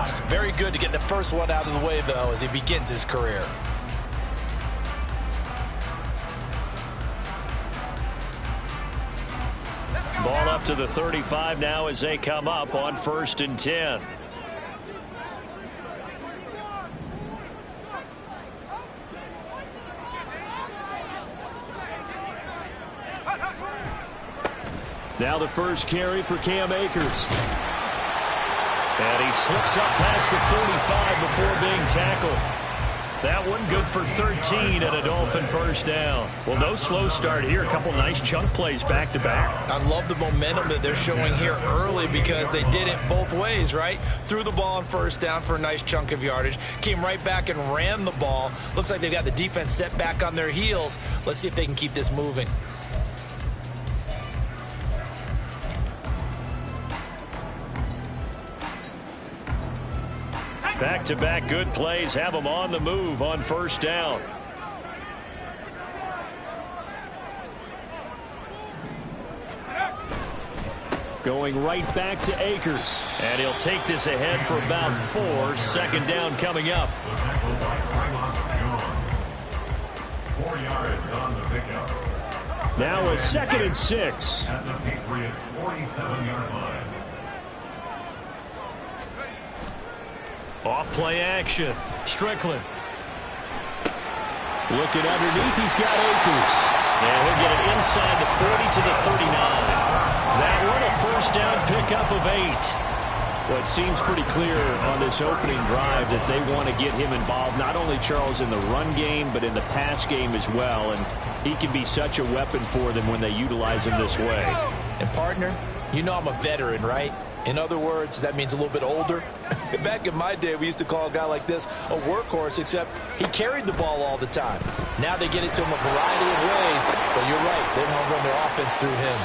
fast. Very good to get the first one out of the way, though, as he begins his career. Ball up to the 35 now as they come up on 1st and 10. Now the first carry for Cam Akers. And he slips up past the 35 before being tackled. That one good for 13 and a Dolphin first down. Well, no slow start here. A couple nice chunk plays back to back. I love the momentum that they're showing here early because they did it both ways, right? Threw the ball on first down for a nice chunk of yardage. Came right back and ran the ball. Looks like they've got the defense set back on their heels. Let's see if they can keep this moving. Back-to-back good plays have them on the move on first down. Going right back to Akers. And he'll take this ahead for about 4. 2nd down coming up. 4 yards on the pickup. Now a 2nd and 6. At the Patriots' 47-yard line. Off-play action. Strickland. Looking underneath, he's got Akers. And he'll get it inside the 40 to the 39. That one a first down pickup of 8. Well, it seems pretty clear on this opening drive that they want to get him involved, not only, Charles, in the run game, but in the pass game as well. And he can be such a weapon for them when they utilize him this way. And, partner, you know I'm a veteran, right? In other words, that means a little bit older. Back in my day, we used to call a guy like this a workhorse, except he carried the ball all the time. Now they get it to him a variety of ways, but you're right, they don't run their offense through him.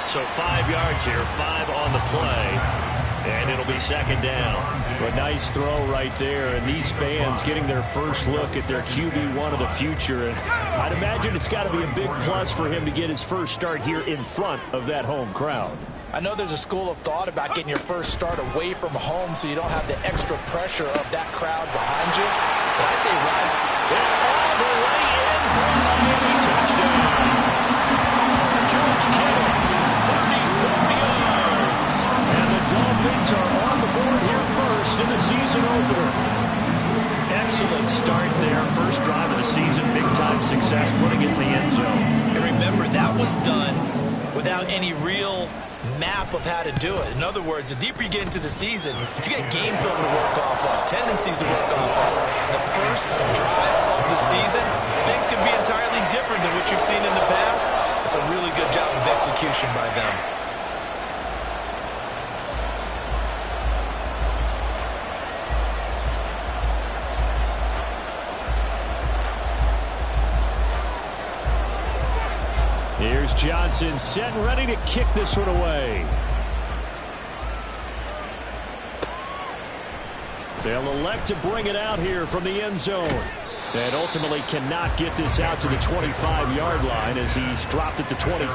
So 5 yards here, 5 on the play, and it'll be 2nd down. A nice throw right there, and these fans getting their first look at their QB1 of the future. And I'd imagine it's got to be a big plus for him to get his first start here in front of that home crowd. I know there's a school of thought about getting your first start away from home so you don't have the extra pressure of that crowd behind you. But I say right. And all the way in for a Miami touchdown. George Kittle, 34 yards. And the Dolphins are on the board here first in the season opener. Excellent start there. First drive of the season. Big-time success putting it in the end zone. And remember, that was done without any real map of how to do it. In other words, the deeper you get into the season, you get game film to work off of, tendencies to work off of. The first drive of the season, things can be entirely different than what you've seen in the past. It's a really good job of execution by them. Here's Johnson set and ready to kick this one away. They'll elect to bring it out here from the end zone. And ultimately cannot get this out to the 25-yard line as he's dropped at the 23.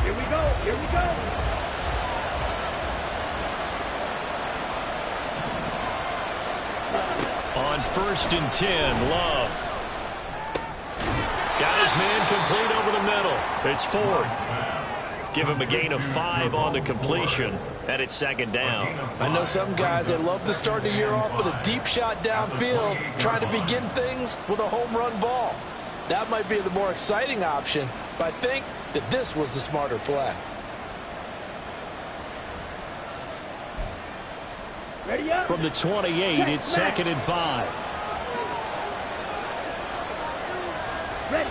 Here we go. Here we go. On 1st and 10, Love. Got his man complete over the middle. It's 4th. Give him a gain of 5 on the completion, and it's 2nd down. I know some guys that love to start the year off with a deep shot downfield, trying to begin things with a home run ball. That might be the more exciting option, but I think that this was the smarter play. Ready up. From the 28, it's 2nd and 5. Ready.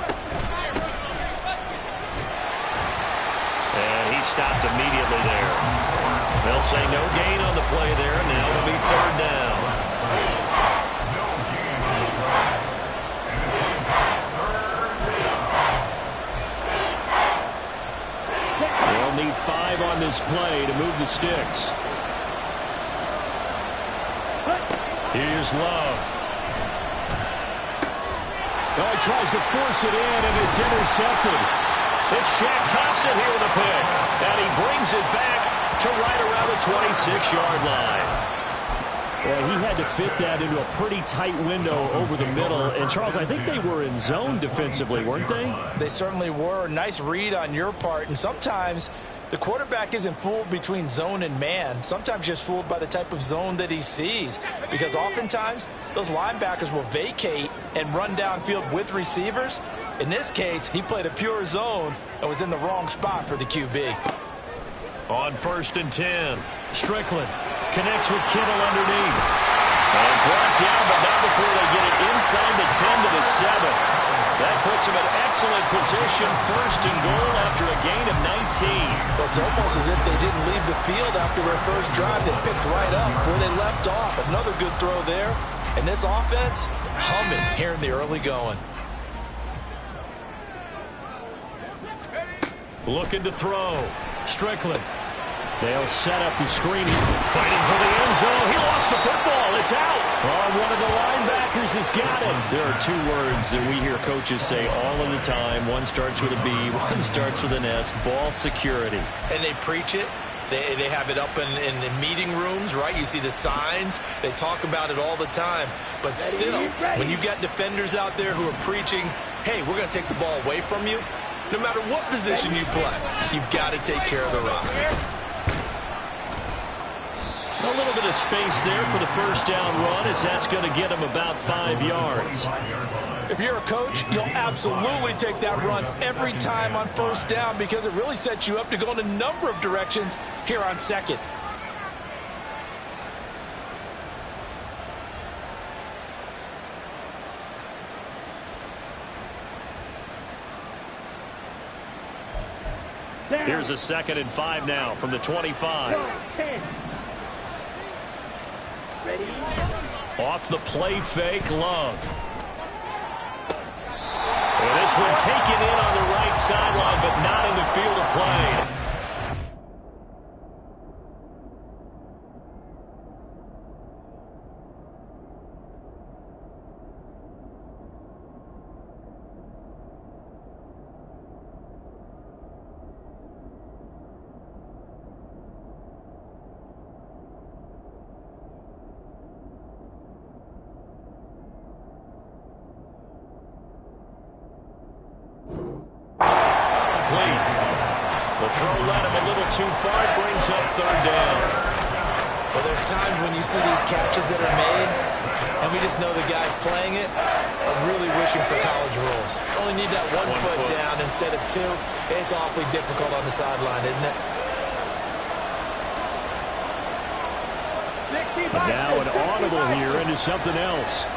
And he stopped immediately there. They'll say no gain on the play there. Now it'll be 3rd down. They'll need 5 on this play to move the sticks. Here's Love. Oh, he tries to force it in, and it's intercepted. It's Shaq Thompson here with a pick. And he brings it back to right around the 26-yard line. Well, he had to fit that into a pretty tight window over the middle. And, Charles, I think they were in zone defensively, weren't they? They certainly were. Nice read on your part. And sometimes the quarterback isn't fooled between zone and man. Sometimes just fooled by the type of zone that he sees. Because oftentimes, those linebackers will vacate and run downfield with receivers. In this case, he played a pure zone and was in the wrong spot for the QB. On 1st and 10, Strickland connects with Kittle underneath. And brought down, but not before they get it inside the 10 to the 7. That puts him in excellent position, 1st and goal after a gain of 19. Well, it's almost as if they didn't leave the field after their first drive. They picked right up where they left off. Another good throw there. And this offense, humming here in the early going. Looking to throw. Strickland. They'll set up the screen. Fighting for the end zone. He lost the football. It's out. Oh, one of the linebackers has got him. There are 2 words that we hear coaches say all of the time. One starts with a B, one starts with an S. Ball security. And they preach it. They have it up in meeting rooms, right? You see the signs. They talk about it all the time. But still, when you got defenders out there who are preaching, hey, we're going to take the ball away from you, no matter what position you play, you've got to take care of the rock. A little bit of space there for the first down run, as that's going to get him about 5 yards. If you're a coach, you'll absolutely take that run every time on 1st down because it really sets you up to go in a number of directions here on 2nd. Here's a 2nd and 5 now from the 25. Off the play fake, Love. And this one taken in on the right sideline, but not in the field of play. Too far, brings up 3rd down. Well, there's times when you see these catches that are made, and we just know the guys playing it are really wishing for college rules. Only need that one foot down instead of 2. It's awfully difficult on the sideline, isn't it? And now an audible here into something else.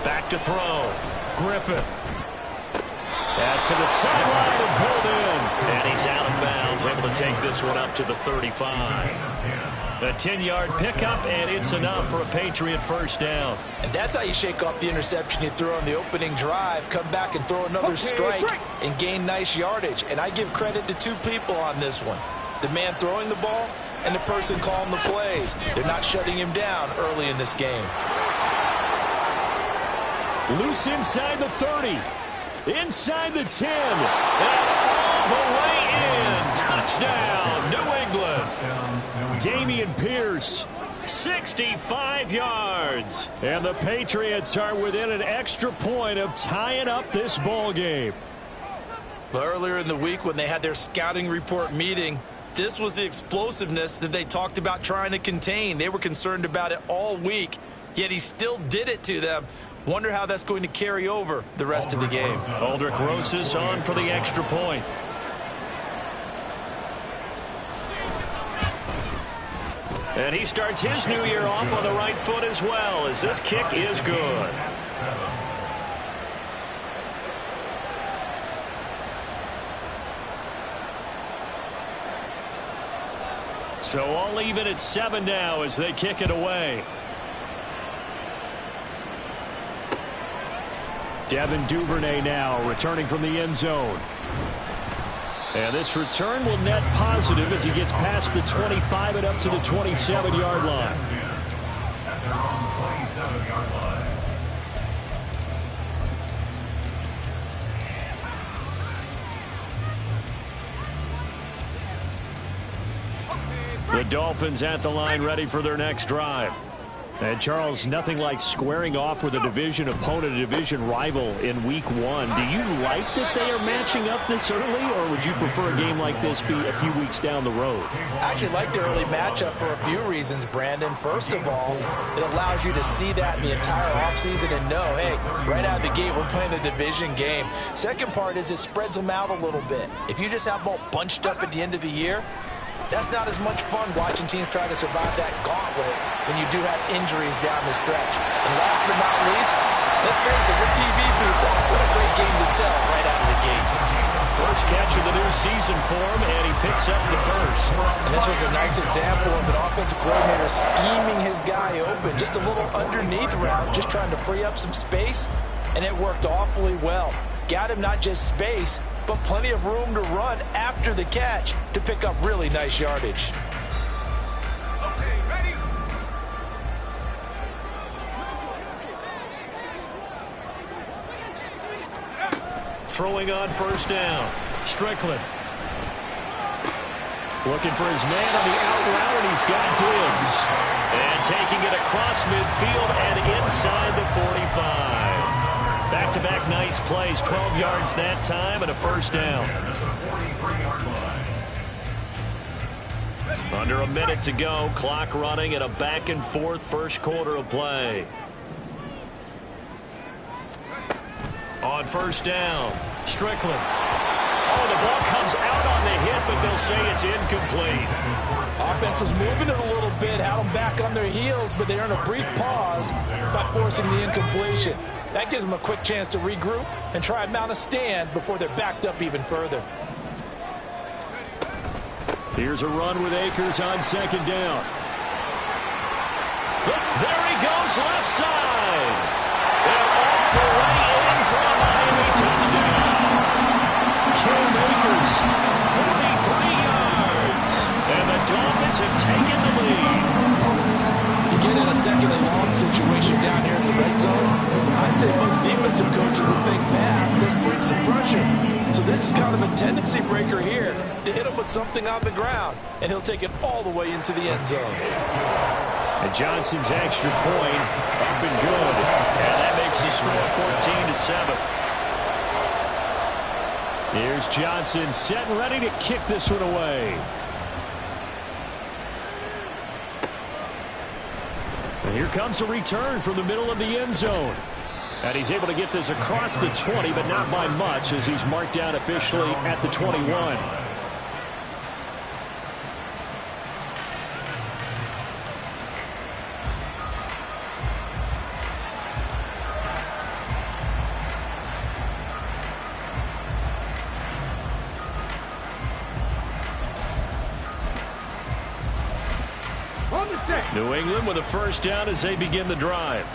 Back to throw. Griffith. Pass to the sideline and pulled in. And he's out of bounds, able to take this one up to the 35. A 10-yard pickup, and it's enough for a Patriot 1st down. And that's how you shake off the interception you threw on the opening drive, come back and throw another strike and gain nice yardage. And I give credit to 2 people on this one. The man throwing the ball and the person calling the plays. They're not shutting him down early in this game. Loose inside the 30. Inside the 10. And all the way in. Touchdown, New England. Dameon Pierce, 65 yards. And the Patriots are within an extra point of tying up this ball game. Well, earlier in the week when they had their scouting report meeting, this was the explosiveness that they talked about trying to contain. They were concerned about it all week, yet he still did it to them. Wonder how that's going to carry over the rest of the game. Aldrich Rosas on for the extra point. And he starts his new year off on the right foot as well, as this kick is good. So all even at 7 now as they kick it away. Devin Duvernay now returning from the end zone. And this return will net positive as he gets past the 25 and up to the 27-yard line. At their own 27-yard line. The Dolphins at the line ready for their next drive. And Charles, nothing like squaring off with a division opponent, a division rival in week one. Do you like that they are matching up this early, or would you prefer a game like this be a few weeks down the road? I actually like the early matchup for a few reasons, Brandon. First of all, it allows you to see that in the entire offseason and know, hey, right out of the gate, we're playing a division game. Second part is it spreads them out a little bit. If you just have them all bunched up at the end of the year, that's not as much fun watching teams try to survive that gauntlet when you do have injuries down the stretch. And last but not least, let's face it, we're TV people. What a great game to sell right out of the gate. First catch of the new season for him, and he picks up the first. And this was a nice example of an offensive coordinator scheming his guy open. Just a little underneath route, just trying to free up some space, and it worked awfully well. Got him not just space, but plenty of room to run after the catch to pick up really nice yardage. Okay, ready? Throwing on first down. Strickland. Looking for his man on the out route, and he's got Diggs. And taking it across midfield and inside the 45. Back-to-back nice plays, 12 yards that time and a first down. Under a minute to go, clock running and a back-and-forth first quarter of play. On first down, Strickland. Oh, the ball comes out on the hit, but they'll say it's incomplete. Offense was moving it a little bit, had them back on their heels, but they earned a brief pause by forcing the incompletion. That gives them a quick chance to regroup and try and mount a stand before they're backed up even further. Here's a run with Akers on second down. There he goes, left side. And off the way in for a Miami touchdown. Cam Akers, 43 yards. And the Dolphins have taken the lead. You get in a second and long situation down here in the red zone. I'd say most defensive coaches would think pass, let's bring some pressure. So this is kind of a tendency breaker here to hit him with something on the ground, and he'll take it all the way into the end zone. And Johnson's extra point up and good. And that makes the score 14-7. Here's Johnson set and ready to kick this one away. And here comes a return from the middle of the end zone. And he's able to get this across the 20, but not by much, as he's marked down officially at the 21. New England with a first down as they begin the drive.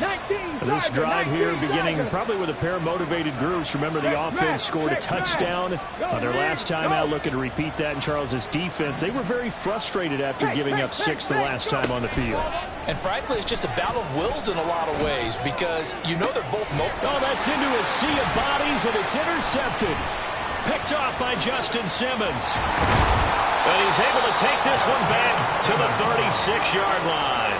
This drive here beginning probably with a pair of motivated groups. Remember, the offense scored a touchdown on their last time out, looking to repeat that in Charles's defense. They were very frustrated after giving up 6 the last time on the field. And frankly, it's just a battle of wills in a lot of ways, because you know they're both Oh, that's into a sea of bodies, and it's intercepted. Picked off by Justin Simmons. And he's able to take this one back to the 36-yard line.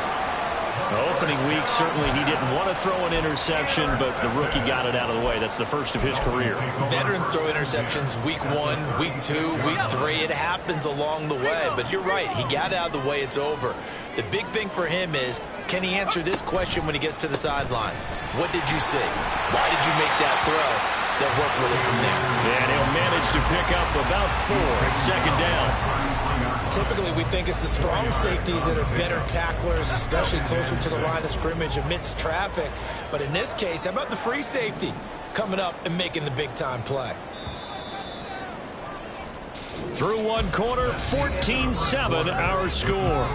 Opening week, certainly he didn't want to throw an interception, but the rookie got it out of the way. That's the first of his career. Veterans throw interceptions week 1, week 2, week 3. It happens along the way. But you're right. He got it out of the way. It's over. The big thing for him is, can he answer this question when he gets to the sideline? What did you see? Why did you make that throw? They'll work with it from there. And he'll manage to pick up about 4 at second down. Typically, we think it's the strong safeties that are better tacklers, especially closer to the line of scrimmage amidst traffic. But in this case, how about the free safety coming up and making the big-time play? Through one quarter, 14-7 our score.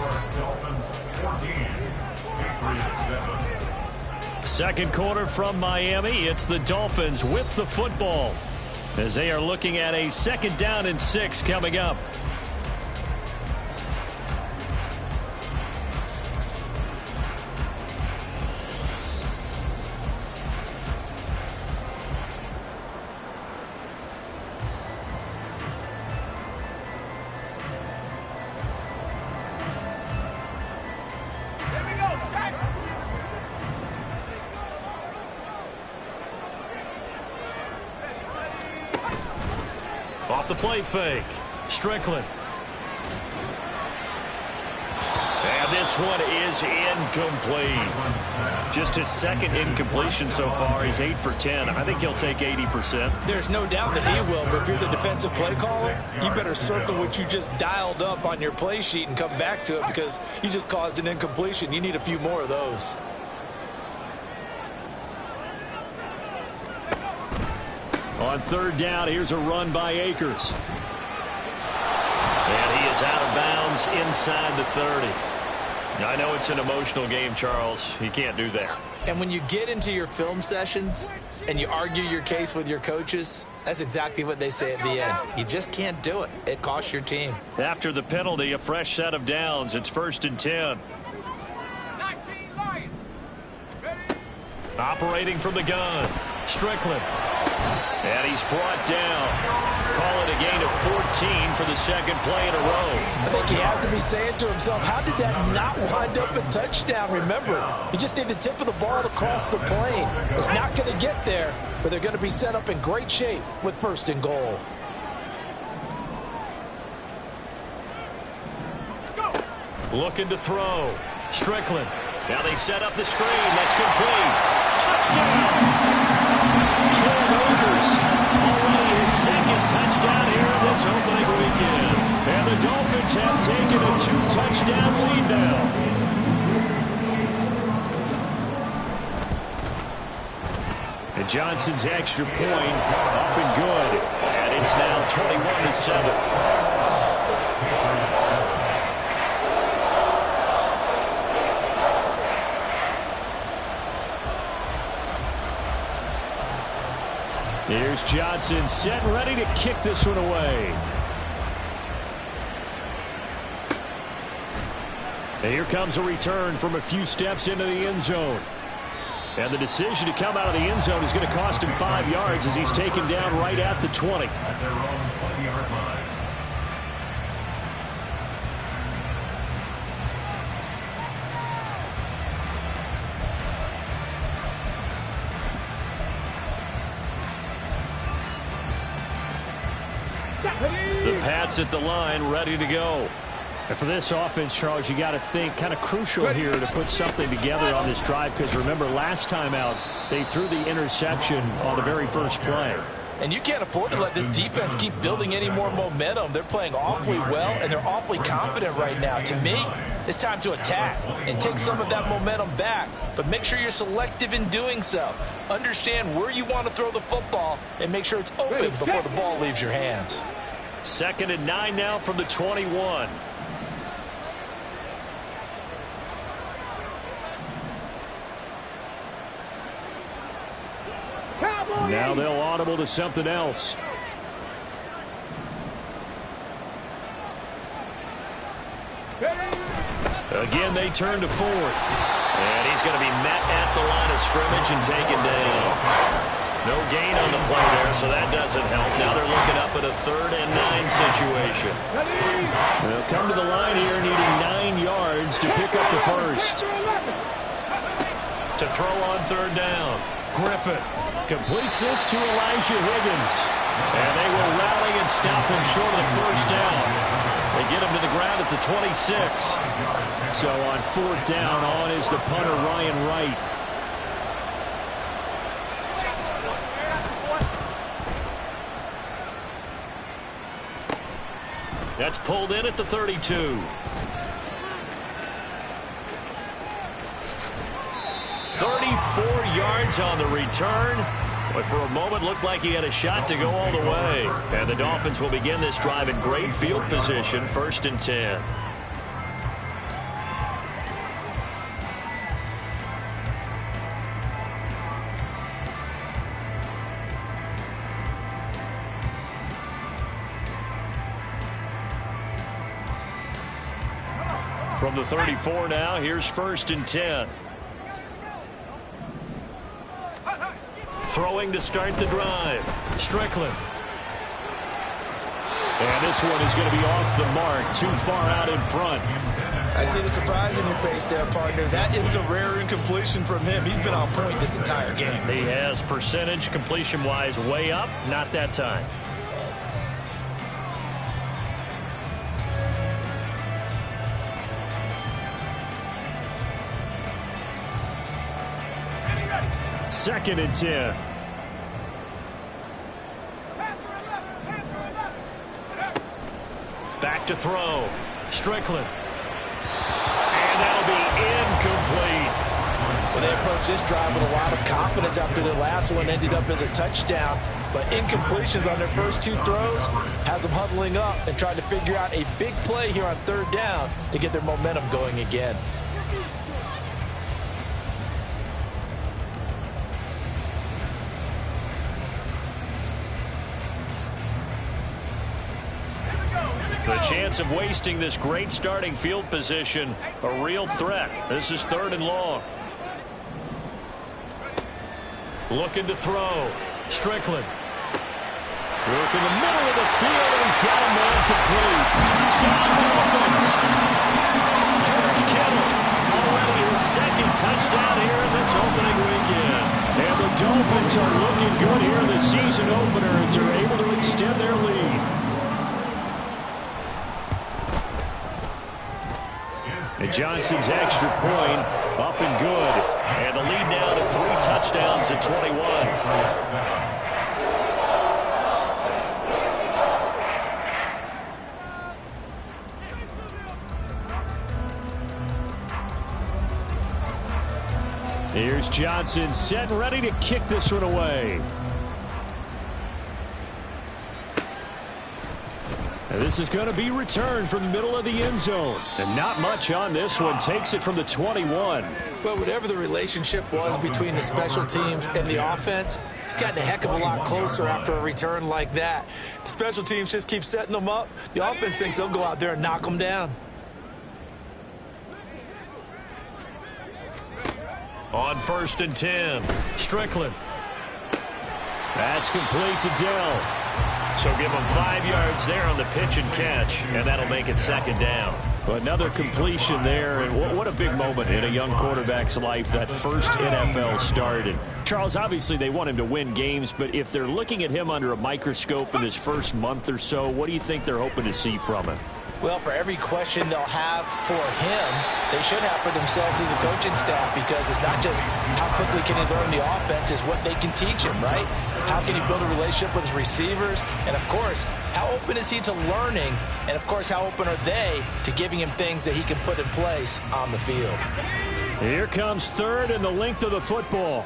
Second quarter from Miami. It's the Dolphins with the football. as they are looking at a 2nd down and 6 coming up. Off the play fake. Strickland. And this one is incomplete. Just his 2nd incompletion so far. He's 8 for 10. I think he'll take 80%. There's no doubt that he will, but if you're the defensive play caller, you better circle what you just dialed up on your play sheet and come back to it because you just caused an incompletion. You need a few more of those. On 3rd down, here's a run by Akers. And he is out of bounds inside the 30. I know it's an emotional game, Charles. You can't do that. And when you get into your film sessions and you argue your case with your coaches, that's exactly what they say at the end. You just can't do it. It costs your team. After the penalty, a fresh set of downs. It's 1st and 10. Operating from the gun. Strickland. And he's brought down. Call it a gain of 14 for the 2nd play in a row. I think he has to be saying to himself, how did that not wind up a touchdown? Remember, you just need the tip of the ball to cross the plane. It's not going to get there, but they're going to be set up in great shape with 1st and goal. Looking to throw. Strickland. Now they set up the screen. That's complete. Touchdown! Akers, already his 2nd touchdown here this opening weekend. And the Dolphins have taken a 2-touchdown lead now. And Johnson's extra point up and good. And it's now 21-7. Here's Johnson set and ready to kick this one away. And here comes a return from a few steps into the end zone. And the decision to come out of the end zone is going to cost him 5 yards as he's taken down right at the 20. At their own 20-yard line. The Pats at the line, ready to go. And for this offense, Charles, you got to think kind of crucial here to put something together on this drive because remember last time out they threw the interception on the very first play. And you can't afford to let this defense keep building any more momentum. They're playing awfully well, and they're awfully confident right now. To me, it's time to attack and take some of that momentum back. But make sure you're selective in doing so. Understand where you want to throw the football and make sure it's open before the ball leaves your hands. 2nd and 9 now from the 21. Now they'll audible to something else. Again, they turn to Ford. And he's going to be met at the line of scrimmage and taken down. No gain on the play there, so that doesn't help. Now they're looking up at a 3rd and 9 situation. They'll come to the line here needing 9 yards to pick up the first. To throw on 3rd down. Griffith completes this to Elijah Higgins. And they will rally and stop him short of the first down. They get him to the ground at the 26. So on 4th down, on is the punter, Ryan Wright. That's pulled in at the 32. 34 yards on the return. But for a moment, looked like he had a shot to go all the way. And the Dolphins will begin this drive in great field position, 1st and 10. From the 34 now, here's 1st and 10. Throwing to start the drive. Strickland. And this one is going to be off the mark, too far out in front. I see the surprise in your face there, partner. That is a rare incompletion from him. He's been on point this entire game. He has percentage completion-wise way up, not that time. Second and 10. Back to throw. Strickland. And that'll be incomplete. Well, they approached this drive with a lot of confidence after their last one ended up as a touchdown. But incompletions on their first 2 throws has them huddling up and trying to figure out a big play here on 3rd down to get their momentum going again. The chance of wasting this great starting field position, a real threat. This is 3rd and long. Looking to throw. Strickland. Work in the middle of the field, and he's got a man complete. Touchdown, Dolphins. George Kittle, already his 2nd touchdown here in this opening weekend. And the Dolphins are looking good here in the season opener as they're able to extend their lead. And Johnson's extra point up and good. And the lead now to 3 touchdowns at 21. Here's Johnson set and ready to kick this one away. And this is going to be returned from the middle of the end zone. And not much on this one. Takes it from the 21. Well, whatever the relationship was between the special teams and the offense, it's gotten a heck of a lot closer after a return like that. The special teams just keep setting them up. The offense thinks they'll go out there and knock them down. On 1st and 10, Strickland. That's complete to Dell. So give him 5 yards there on the pitch and catch, and that'll make it 2nd down. Another completion there, and what a big moment in a young quarterback's life, that first NFL start. And Charles, obviously they want him to win games, but if they're looking at him under a microscope in his first month or so, what do you think they're hoping to see from him? Well, for every question they'll have for him, they should have for themselves as a coaching staff, because it's not just how quickly can he learn the offense, it's what they can teach him, right? How can he build a relationship with his receivers? And, of course, how open is he to learning? And, of course, how open are they to giving him things that he can put in place on the field? Here comes 3rd and the length of the football.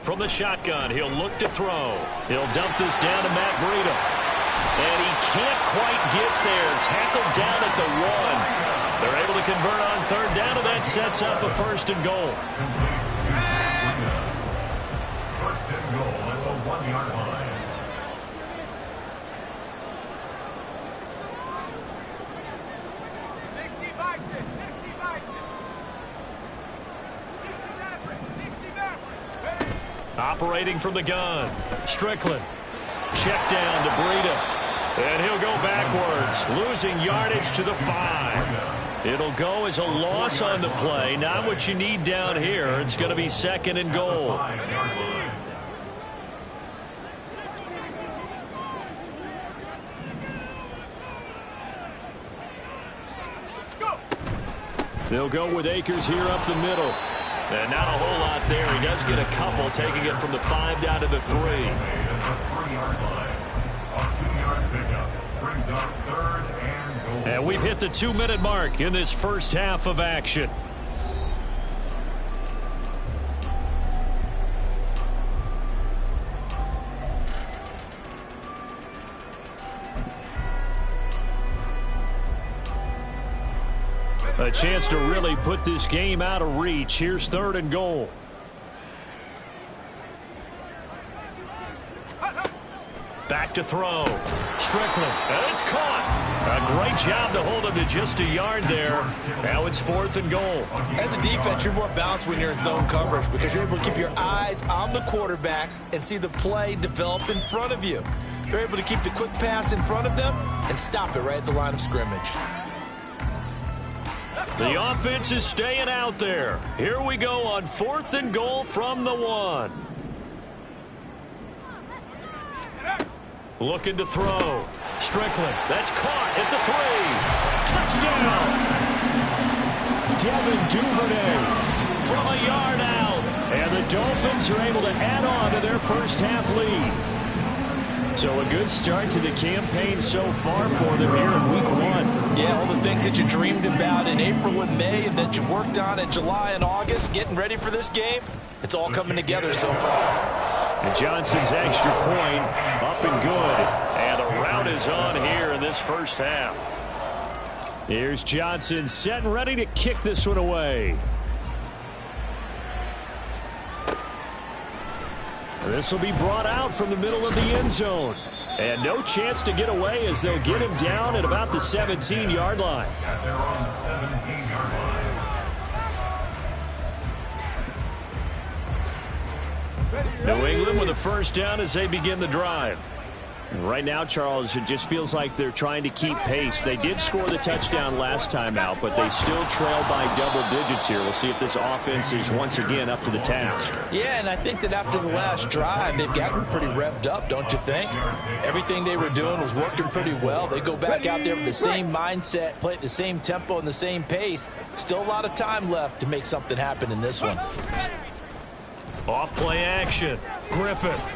From the shotgun, he'll look to throw. He'll dump this down to Matt Breida. And he can't quite get there. Tackled down at the 1. They're able to convert on 3rd down, and that sets up a 1st and goal. 1st and goal at the 1-yard line. Operating from the gun, Strickland. Check down to Breida. And he'll go backwards, losing yardage to the 5. It'll go as a loss on the play. Not what you need down here. It's going to be 2nd and goal. They'll go with Akers here up the middle. And not a whole lot there. He does get a couple, taking it from the 5 down to the 3. And we've hit the 2-minute mark in this first half of action. A chance to really put this game out of reach. Here's 3rd and goal. Back to throw. Strickland, and it's caught. A great job to hold him to just a yard there. Now it's 4th and goal. As a defense, you're more balanced when you're in zone coverage because you're able to keep your eyes on the quarterback and see the play develop in front of you. You're able to keep the quick pass in front of them and stop it right at the line of scrimmage. The offense is staying out there. Here we go on 4th and goal from the 1. Looking to throw. Strickland, that's caught at the 3. Touchdown! Devin Duvernay from a yard out. And the Dolphins are able to add on to their first half lead. So a good start to the campaign so far for them here in week 1. Yeah, all the things that you dreamed about in April and May and that you worked on in July and August, getting ready for this game, it's all coming together so far. And Johnson's extra point up and good. And the route is on here in this first half. Here's Johnson set and ready to kick this one away. This will be brought out from the middle of the end zone. And no chance to get away as they'll get him down at about the 17-yard line. At their own 17-yard line. New England with a first down as they begin the drive. And right now, Charles, it just feels like they're trying to keep pace. They did score the touchdown last time out, but they still trail by double digits here. We'll see if this offense is once again up to the task. Yeah, and I think that after the last drive, they've gotten pretty revved up, don't you think? Everything they were doing was working pretty well. They go back out there with the same mindset, play at the same tempo and the same pace. Still a lot of time left to make something happen in this one. Off play action. Griffith.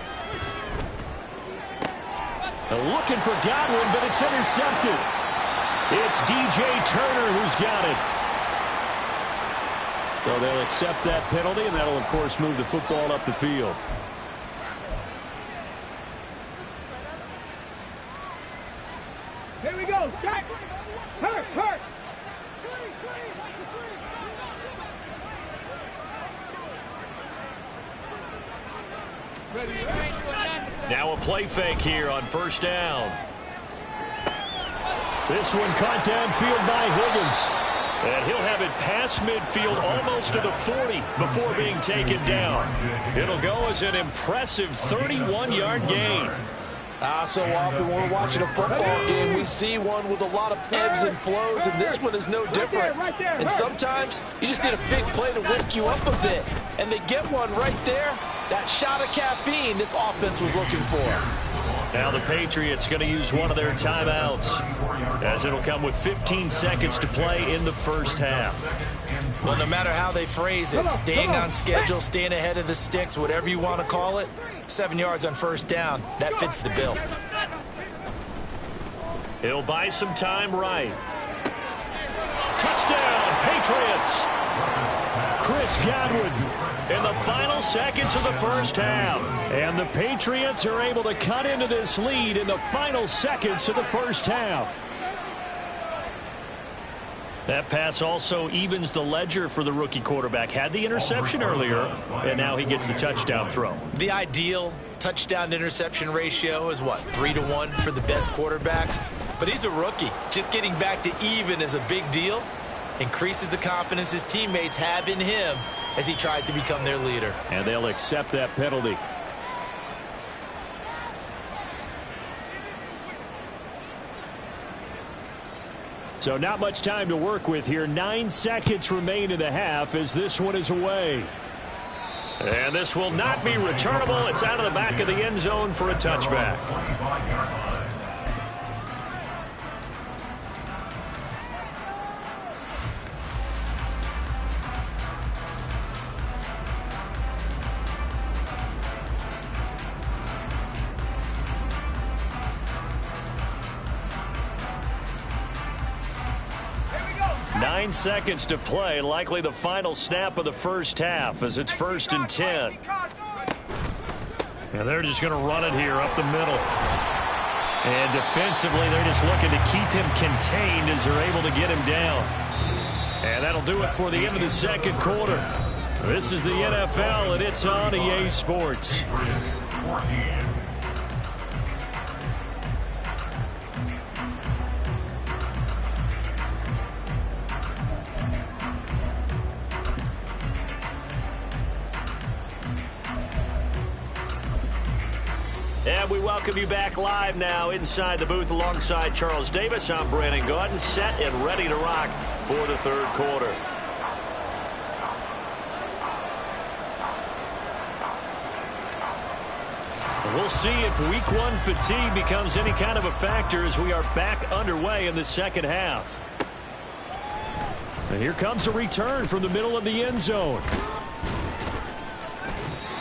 Looking for Godwin, but it's intercepted. It's DJ Turner who's got it. So they'll accept that penalty, and that'll, of course, move the football up the field. Here we go. Jack. Hurt. Now a play fake here on first down. This one caught downfield by Higgins. And he'll have it past midfield almost to the 40 before being taken down. It'll go as an impressive 31-yard gain. So often when we're watching a football game, we see one with a lot of ebbs and flows, and this one is no different. And sometimes you just need a big play to wake you up a bit. And they get one right there. That shot of caffeine this offense was looking for. Now the Patriots going to use one of their timeouts, as it'll come with 15 seconds to play in the first half. Well, no matter how they phrase it, staying on schedule, staying ahead of the sticks, whatever you want to call it, 7 yards on first down, that fits the bill. He'll buy some time right. Touchdown, Patriots! Chris Godwin in the final seconds of the first half. And the Patriots are able to cut into this lead in the final seconds of the first half. That pass also evens the ledger for the rookie quarterback. Had the interception earlier, and now he gets the touchdown throw. The ideal touchdown-interception ratio is, what, 3-to-1 for the best quarterbacks? But he's a rookie. Just getting back to even is a big deal. Increases the confidence his teammates have in him as he tries to become their leader. And they'll accept that penalty. So not much time to work with here. 9 seconds remain in the half as this one is away. And this will not be returnable. It's out of the back of the end zone for a touchback. 9 seconds to play, likely the final snap of the first half as it's 1st and 10. And they're just going to run it here up the middle. And defensively, they're just looking to keep him contained as they're able to get him down. And that'll do it for the end of the second quarter. This is the NFL, and it's on EA Sports. And we welcome you back live now inside the booth alongside Charles Davis. I'm Brandon Gotti, set and ready to rock for the third quarter. We'll see if week one fatigue becomes any kind of a factor as we are back underway in the second half. And here comes a return from the middle of the end zone.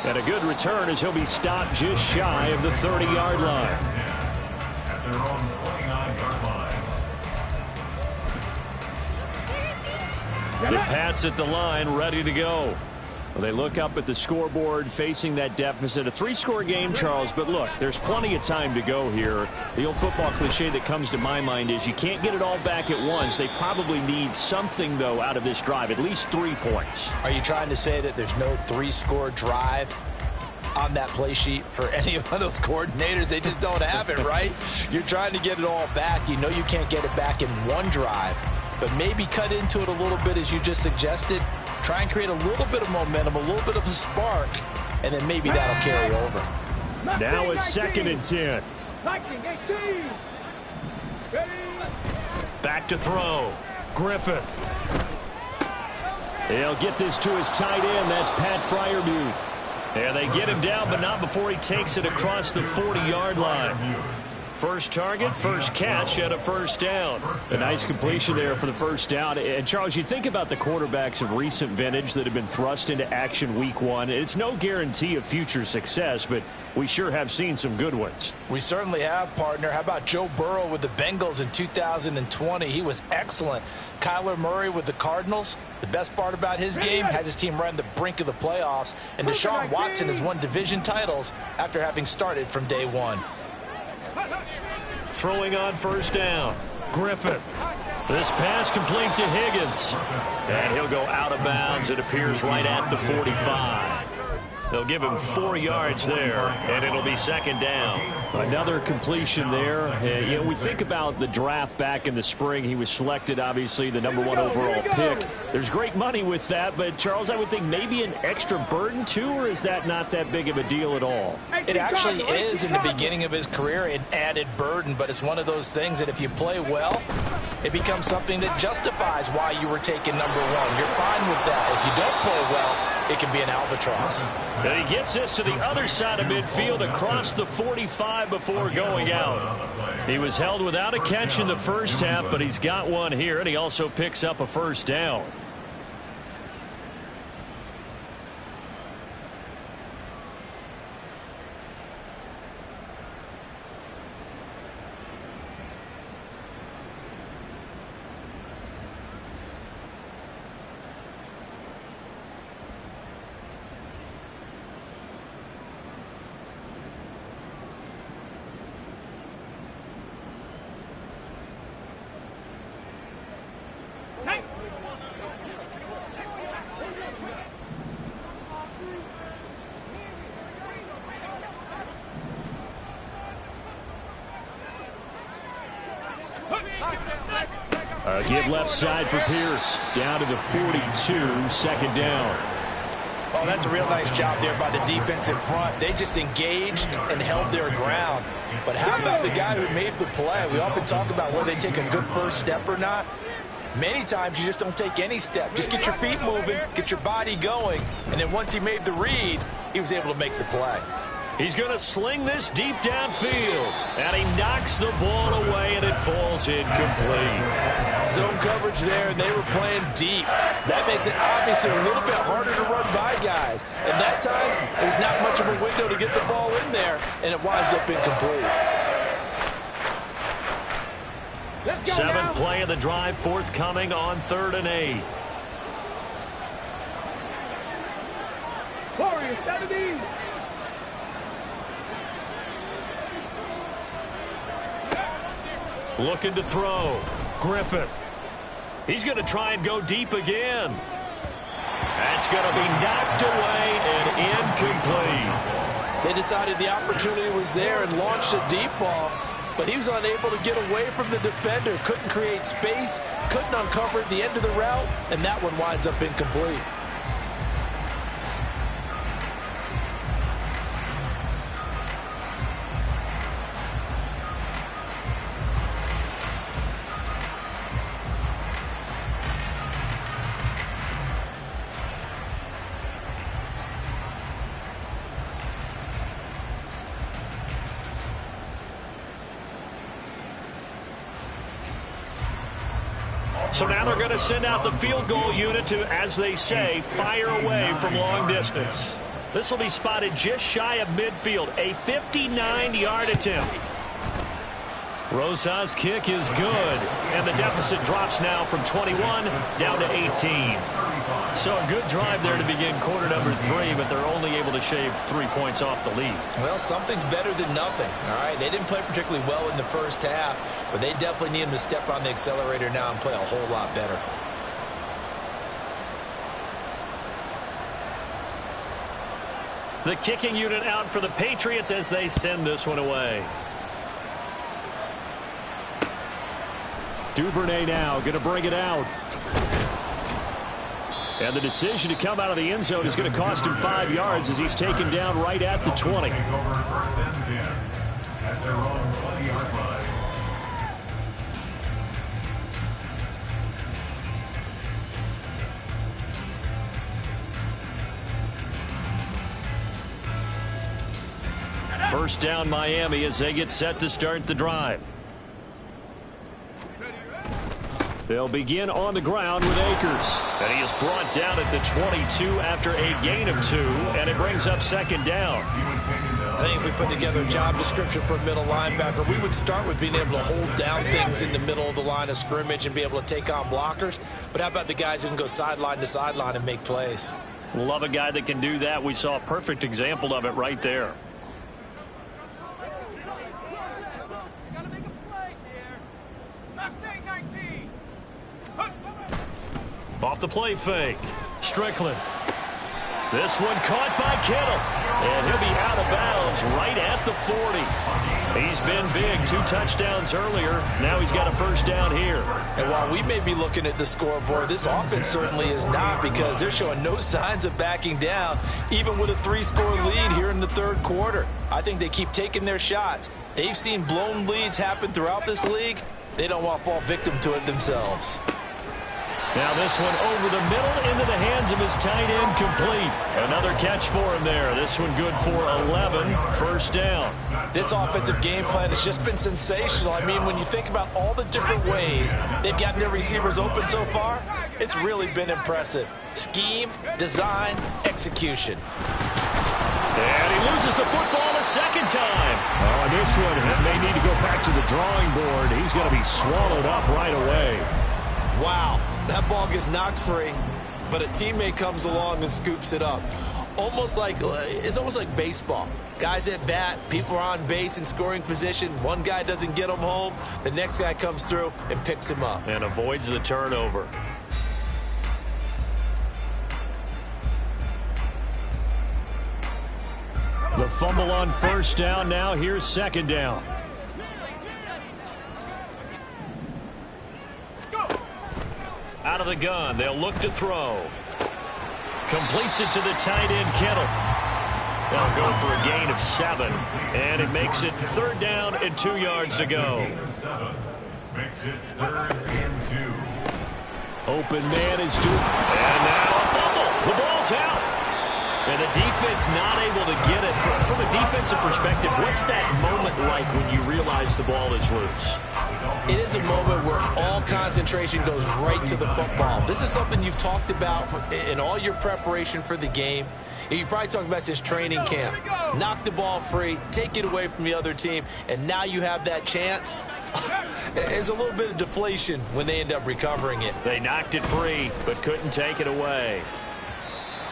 And a good return as he'll be stopped just shy of the 30-yard line. At their own 29-yard line. The Pats at the line, ready to go. Well, they look up at the scoreboard facing that deficit. A three-score game, Charles, but look, there's plenty of time to go here. The old football cliche that comes to my mind is you can't get it all back at once. They probably need something, though, out of this drive, at least 3 points. Are you trying to say that there's no three-score drive on that play sheet for any of those coordinators? They just don't have it, right? You're trying to get it all back. You know you can't get it back in one drive, but maybe cut into it a little bit as you just suggested. Try and create a little bit of momentum, a little bit of a spark, and then maybe that'll carry over. Now a 2nd and 10. Back to throw. Griffith. He'll get this to his tight end. That's Pat Freiermuth. And they get him down, but not before he takes it across the 40-yard line. First target, first catch, and a first down. A nice completion there for the first down. And, Charles, you think about the quarterbacks of recent vintage that have been thrust into action week one. It's no guarantee of future success, but we sure have seen some good ones. We certainly have, partner. How about Joe Burrow with the Bengals in 2020? He was excellent. Kyler Murray with the Cardinals. The best part about his game has his team right on the brink of the playoffs. And Deshaun Watson has won division titles after having started from day one. Throwing on first down. Griffith. This pass complete to Higgins. And he'll go out of bounds. It appears right at the 45. They'll give him 4 yards there, and it'll be second down. Another completion there. You know, we think about the draft back in the spring. He was selected, obviously, the #1 overall pick. There's great money with that, but, Charles, I would think maybe an extra burden, too, or is that not that big of a deal at all? It actually is in the beginning of his career an added burden, but it's one of those things that if you play well, it becomes something that justifies why you were taken #1. You're fine with that. If you don't play well, it can be an albatross. And he gets this to the other side of midfield across the 45 before going out. He was held without a catch in the first half, but he's got one here, and he also picks up a first down. Give left side for Pierce. Down to the 42, second down. Oh, that's a real nice job there by the defense in front. They just engaged and held their ground. But how about the guy who made the play? We often talk about whether they take a good first step or not. Many times you just don't take any step. Just get your feet moving, get your body going, and then once he made the read, he was able to make the play. He's going to sling this deep downfield, and he knocks the ball away, and it falls incomplete. Zone coverage there, and they were playing deep. That makes it obviously a little bit harder to run by guys. And that time, there's not much of a window to get the ball in there, and it winds up incomplete. 7th play of the drive forthcoming on 3rd and 8. Looking to throw. Griffith. He's going to try and go deep again. That's going to be knocked away and incomplete. They decided the opportunity was there and launched a deep ball, but he was unable to get away from the defender. Couldn't create space, couldn't uncover at the end of the route, and that one winds up incomplete. So now they're going to send out the field goal unit to, as they say, fire away from long distance. This will be spotted just shy of midfield, a 59-yard attempt. Rosa's kick is good, and the deficit drops now from 21 down to 18. So a good drive there to begin quarter number 3, but they're only able to shave 3 points off the lead. Well, something's better than nothing, all right? They didn't play particularly well in the first half, but they definitely need them to step on the accelerator now and play a whole lot better. The kicking unit out for the Patriots as they send this one away. Duvernay now going to bring it out. And the decision to come out of the end zone is going to cost him 5 yards as he's taken down right at the 20. Take over first and 10 at their own 20-yard line. First down Miami as they get set to start the drive. They'll begin on the ground with Akers. And he is brought down at the 22 after a gain of 2, and it brings up second down. I think if we put together a job description for a middle linebacker, we would start with being able to hold down things in the middle of the line of scrimmage and be able to take on blockers. But how about the guys who can go sideline to sideline and make plays? Love a guy that can do that. We saw a perfect example of it right there. Off the play fake. Strickland. This one caught by Kittle. And he'll be out of bounds right at the 40. He's been big. 2 touchdowns earlier. Now he's got a first down here. And while we may be looking at the scoreboard, this offense certainly is not, because they're showing no signs of backing down, even with a 3-score lead here in the third quarter. I think they keep taking their shots. They've seen blown leads happen throughout this league. They don't want to fall victim to it themselves. Now this one over the middle into the hands of his tight end, complete. Another catch for him there. This one good for 11. First down. This offensive game plan has just been sensational. I mean, when you think about all the different ways they've gotten their receivers open so far, it's really been impressive. Scheme, design, execution. And he loses the football a second time. Oh, this one may need to go back to the drawing board. He's going to be swallowed up right away. Wow, that ball gets knocked free, but a teammate comes along and scoops it up. It's almost like baseball. Guys at bat, people are on base in scoring position. One guy doesn't get him home. The next guy comes through and picks him up. And avoids the turnover. The fumble on first down. Now here's second down. Out of the gun. They'll look to throw. Completes it to the tight end, Kittle. They'll go for a gain of 7. And it makes it third down and 2 yards to go. Makes it 3rd and 2. Open man is due. And now a fumble. The ball's out. And the defense not able to get it. From a defensive perspective, what's that moment like when you realize the ball is loose? It is a moment where all concentration goes right to the football. This is something you've talked about in all your preparation for the game. You probably talked about since training camp. Knock the ball free, take it away from the other team, and now you have that chance. There's a little bit of deflation when they end up recovering it. They knocked it free, but couldn't take it away.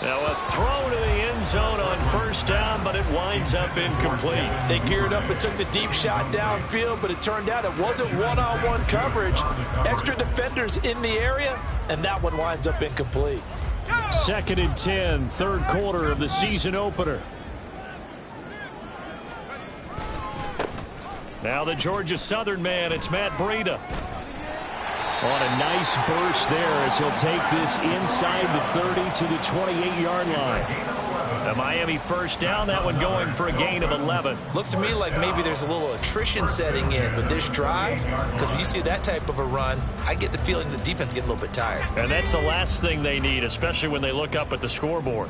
Now a throw to the end zone on first down, but it winds up incomplete. They geared up and took the deep shot downfield, but it turned out it wasn't one-on-one coverage. Extra defenders in the area, and that one winds up incomplete. 2nd and 10, third quarter of the season opener. Now the Georgia Southern man, it's Matt Breida. On a nice burst there as he'll take this inside the 30 to the 28-yard line. The Miami first down, that one going for a gain of 11. Looks to me like maybe there's a little attrition setting in with this drive, because when you see that type of a run, I get the feeling the defense getting a little bit tired. And that's the last thing they need, especially when they look up at the scoreboard.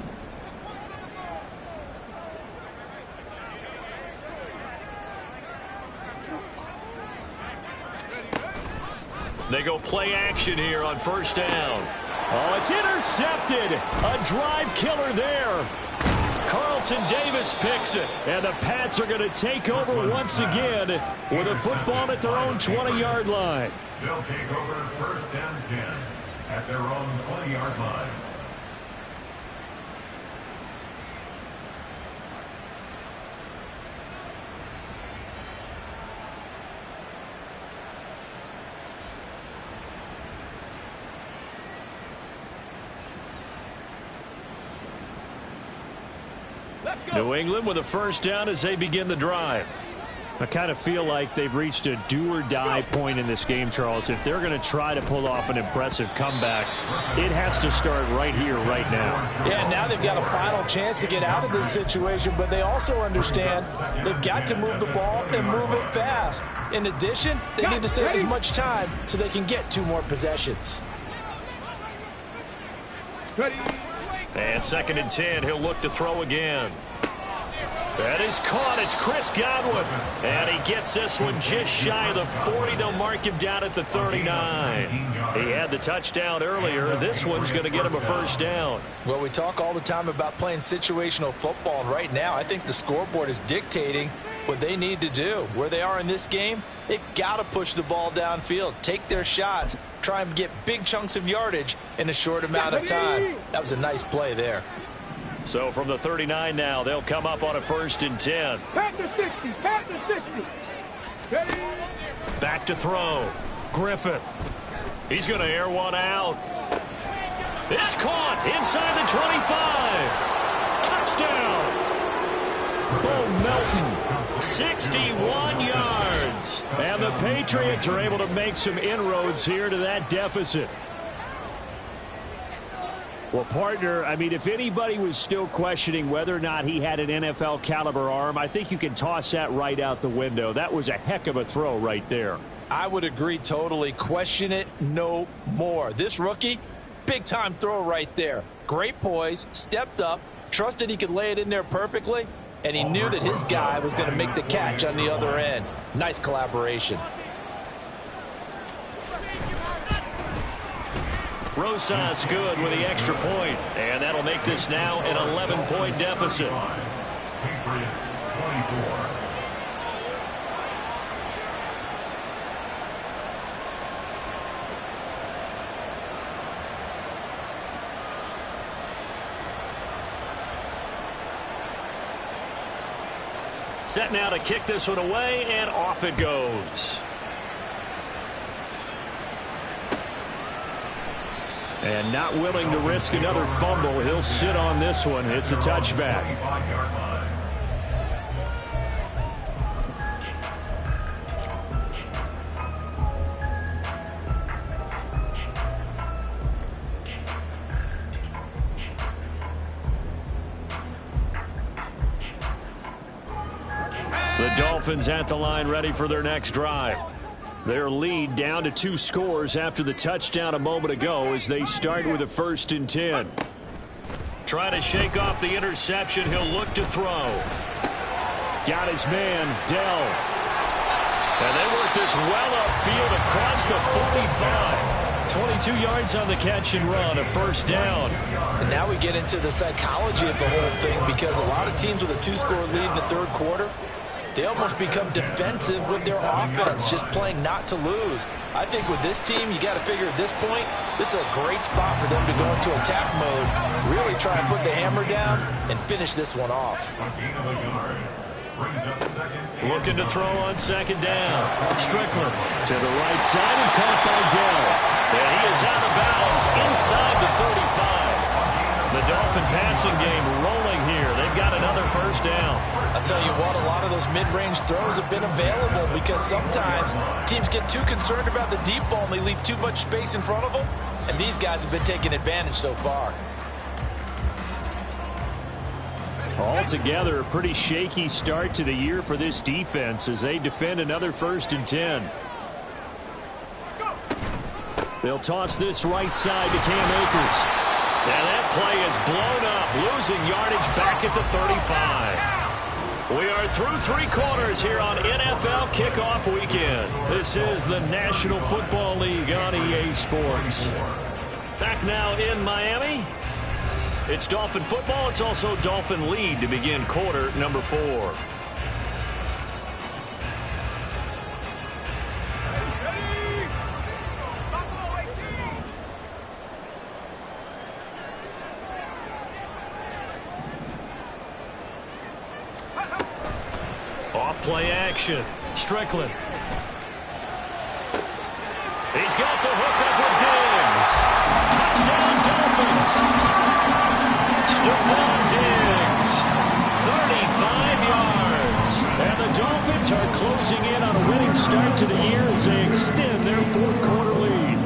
They go play action here on first down. Oh, it's intercepted. A drive killer there. Carlton Davis picks it. And the Pats are going to take over once again with a football at their own 20-yard line. They'll take over first and 10 at their own 20-yard line. New England with a first down as they begin the drive. I kind of feel like they've reached a do-or-die point in this game, Charles. If they're going to try to pull off an impressive comeback, it has to start right here, right now. Yeah, now they've got a final chance to get out of this situation, but they also understand they've got to move the ball and move it fast. In addition, they need to save as much time so they can get 2 more possessions. And 2nd and 10, he'll look to throw again. That is caught. It's Chris Godwin. And he gets this one just shy of the 40. They'll mark him down at the 39. He had the touchdown earlier. This one's going to get him a first down. Well, we talk all the time about playing situational football, and right now I think the scoreboard is dictating what they need to do. Where they are in this game, they've got to push the ball downfield, take their shots, try and get big chunks of yardage in a short amount of time. That was a nice play there. So from the 39 now, they'll come up on a 1st and 10. Pat the 60. Pat the 60. Ready? Back to throw. Griffith. He's going to air one out. It's caught inside the 25. Touchdown. Bo Melton. 61 yards. And the Patriots are able to make some inroads here to that deficit. Well, partner, I mean, if anybody was still questioning whether or not he had an NFL caliber arm, I think you can toss that right out the window. That was a heck of a throw right there. I would agree totally. Question it no more. This rookie, big-time throw right there. Great poise, stepped up, trusted he could lay it in there perfectly, and he knew that his guy was going to make the catch on the other end. Nice collaboration. Rosas good with the extra point, and that'll make this now an 11-point deficit. Patriots 24. Set now to kick this one away, and off it goes. And not willing to risk another fumble. He'll sit on this one. It's a touchback. The Dolphins at the line ready for their next drive. Their lead down to 2 scores after the touchdown a moment ago as they start with a 1st and 10. Trying to shake off the interception. He'll look to throw. Got his man, Dell. And they work this well upfield across the 45. 22 yards on the catch and run, a 1st down. And now we get into the psychology of the whole thing, because a lot of teams with a 2-score lead in the 3rd quarter, they almost become defensive with their offense, just playing not to lose. I think with this team, you got to figure at this point, this is a great spot for them to go into attack mode, really try and put the hammer down and finish this one off. Looking to throw on 2nd down. Strickland to the right side and caught by Dell. And he is out of bounds inside the 35. The Dolphin passing game rolling here. They've got another 1st down. I'll tell you what, a lot of those mid-range throws have been available, because sometimes teams get too concerned about the deep ball and they leave too much space in front of them, and these guys have been taking advantage so far. Altogether, a pretty shaky start to the year for this defense as they defend another 1st and 10. They'll toss this right side to Cam Akers. And that play is blown up, losing yardage back at the 35. We are through 3 quarters here on NFL Kickoff Weekend. This is the National Football League on EA Sports. Back now in Miami. It's Dolphin football. It's also Dolphin lead to begin quarter number 4. Play action. Strickland. He's got the hook up with Diggs. Touchdown Dolphins. Stephon Diggs. 35 yards. And the Dolphins are closing in on a winning start to the year as they extend their 4th quarter lead.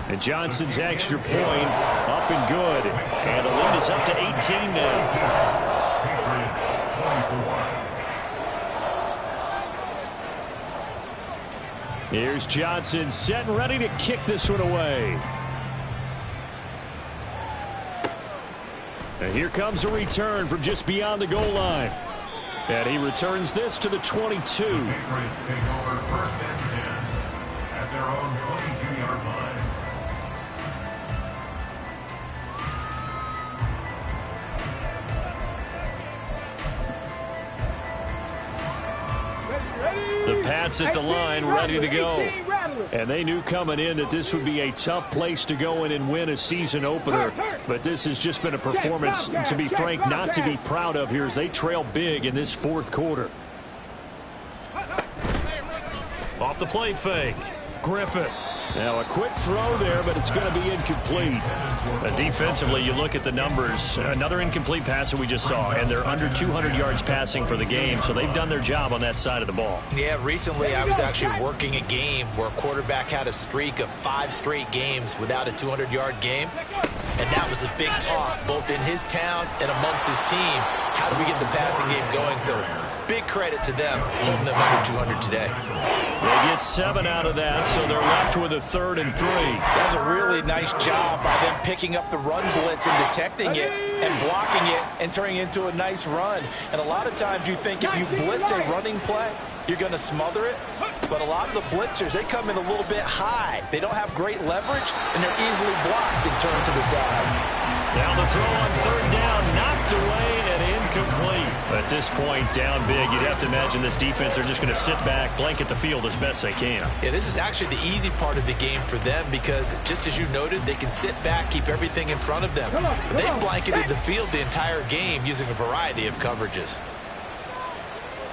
And Johnson's extra point up and good. And the lead is up to 18 now. Here's Johnson set and ready to kick this one away. And here comes a return from just beyond the goal line. And he returns this to the 22. Patriots take over 1st and 10 at their own 22-yard line. The Pats at the line, ready to go. And they knew coming in that this would be a tough place to go in and win a season opener. But this has just been a performance, to be frank, not to be proud of here as they trail big in this 4th quarter. Off the play fake. Griffith. Now a quick throw there, but it's going to be incomplete. Defensively, you look at the numbers. Another incomplete pass that we just saw, and they're under 200 yards passing for the game, so they've done their job on that side of the ball. Yeah, recently I was actually working a game where a quarterback had a streak of 5 straight games without a 200-yard game, and that was a big talk, both in his town and amongst his team. How do we get the passing game going? So big credit to them, holding them under 200 today. They get 7 out of that, so they're left with a 3rd and 3. That was a really nice job by them picking up the run blitz and detecting it and blocking it and turning it into a nice run. And a lot of times you think if you blitz a running play, you're going to smother it. But a lot of the blitzers, they come in a little bit high. They don't have great leverage, and they're easily blocked and turned to the side. Now the throw on 3rd down, knocked away and incomplete. At this point, down big, you'd have to imagine this defense, they're just going to sit back, blanket the field as best they can. Yeah, this is actually the easy part of the game for them because, just as you noted, they can sit back, keep everything in front of them. But they blanketed the field the entire game using a variety of coverages.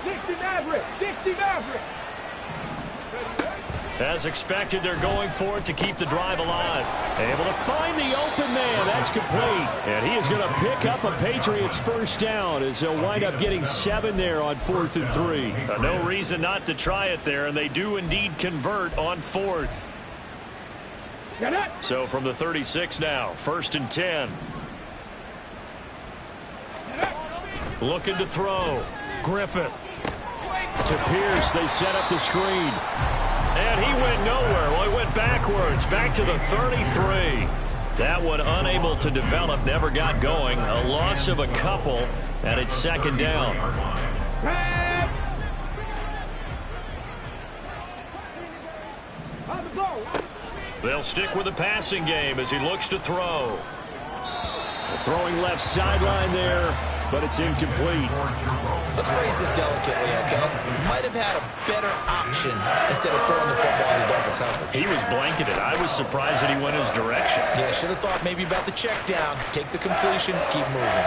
Dixie Maverick! Dixie Maverick! As expected, they're going for it to keep the drive alive. Able to find the open man. That's complete. And he is going to pick up a Patriots 1st down as they'll wind up getting 7 there on 4th and 3. No reason not to try it there, and they do indeed convert on 4th. So from the 36 now, 1st and 10. Looking to throw. Griffith. To Pierce, they set up the screen. And he went nowhere. Well, he went backwards, back to the 33. That one unable to develop, never got going. A loss of a couple, and it's 2nd down. They'll stick with the passing game as he looks to throw. Throwing left sideline there, but it's incomplete. Let's phrase this delicately, okay? Might have had a better option instead of throwing the football in double coverage. He was blanketed. I was surprised that he went his direction. Yeah, should have thought maybe about the check down. Take the completion, keep moving.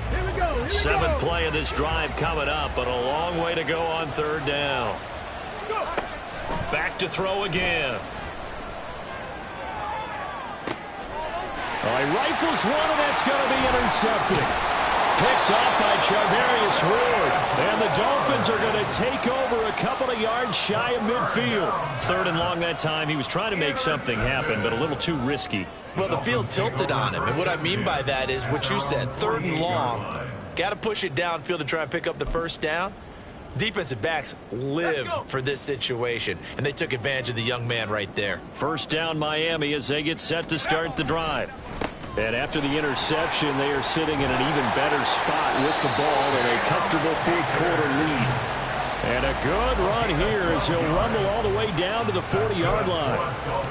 Here we go. 7th play of this drive coming up, but a long way to go on 3rd down. Back to throw again. He rifles one, and that's going to be intercepted. Picked up by Charvarius Ward. And the Dolphins are going to take over a couple of yards shy of midfield. 3rd and long that time. He was trying to make something happen, but a little too risky. Well, the field tilted on him. And what I mean by that is what you said, 3rd and long. Got to push it downfield to try and pick up the 1st down. Defensive backs live for this situation, and they took advantage of the young man right there. First down Miami as they get set to start the drive. And after the interception, they are sitting in an even better spot with the ball in a comfortable fourth-quarter lead. And a good run here as he'll rumble all the way down to the 40-yard line.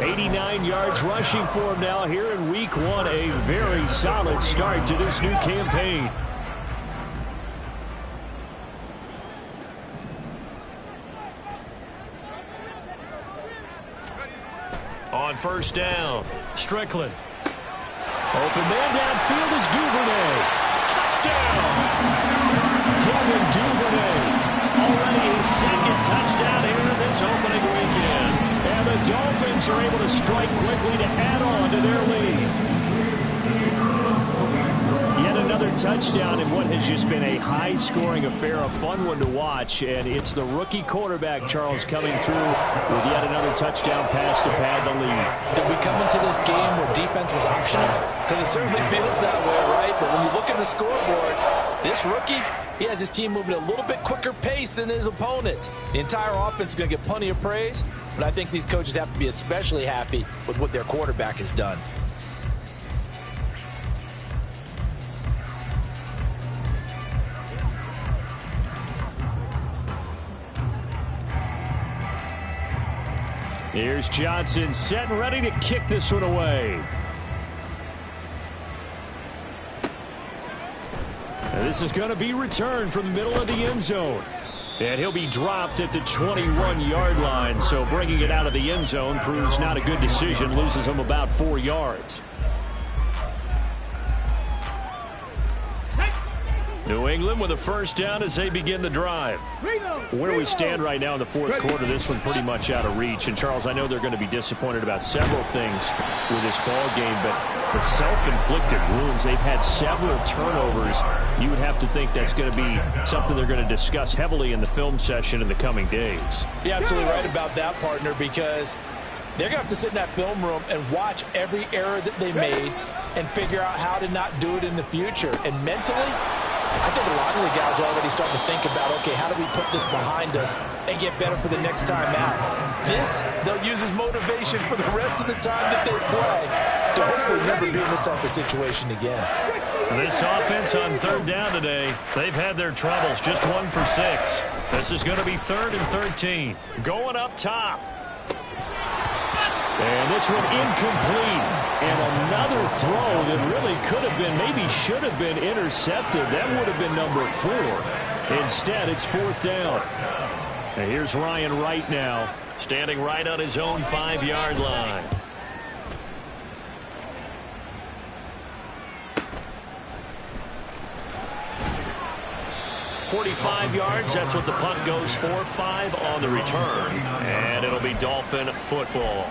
89 yards rushing for him now here in Week 1. A very solid start to this new campaign. On first down, Strickland. Open man downfield is Duvernay. Touchdown! Devin Duvernay. Already his second touchdown here in this opening weekend. And the Dolphins are able to strike quickly to add on to their lead. Yet another touchdown in what has just been a high-scoring affair, a fun one to watch. And it's the rookie quarterback, Charles, coming through with yet another touchdown pass to pad the lead. Did we come into this game where defense was optional? Because it certainly feels that way, right? But when you look at the scoreboard, this rookie, he has his team moving at a little bit quicker pace than his opponent. The entire offense is going to get plenty of praise, but I think these coaches have to be especially happy with what their quarterback has done. Here's Johnson set and ready to kick this one away. And this is going to be returned from the middle of the end zone. And he'll be dropped at the 21-yard line. So bringing it out of the end zone proves not a good decision. Loses him about 4 yards. New England with a first down as they begin the drive. Where we stand right now in the fourth quarter, this one pretty much out of reach. And, Charles, I know they're going to be disappointed about several things with this ball game, but the self-inflicted wounds, they've had several turnovers. You would have to think that's going to be something they're going to discuss heavily in the film session in the coming days. You're absolutely right about that, partner, because they're going to have to sit in that film room and watch every error that they made and figure out how to not do it in the future. And mentally, I think a lot of the guys are already starting to think about, okay, how do we put this behind us and get better for the next time out? This, they'll use as motivation for the rest of the time that they play to hopefully never be in this type of situation again. This offense on third down today, they've had their troubles, just 1 for 6. This is going to be 3rd and 13. Going up top. And this one incomplete. And another throw that really could have been, maybe should have been intercepted. That would have been number 4. Instead, it's 4th down. And here's Ryan Wright now, standing right on his own 5-yard line. .45 yards, that's what the punt goes for. 5 on the return. And it'll be Dolphin football.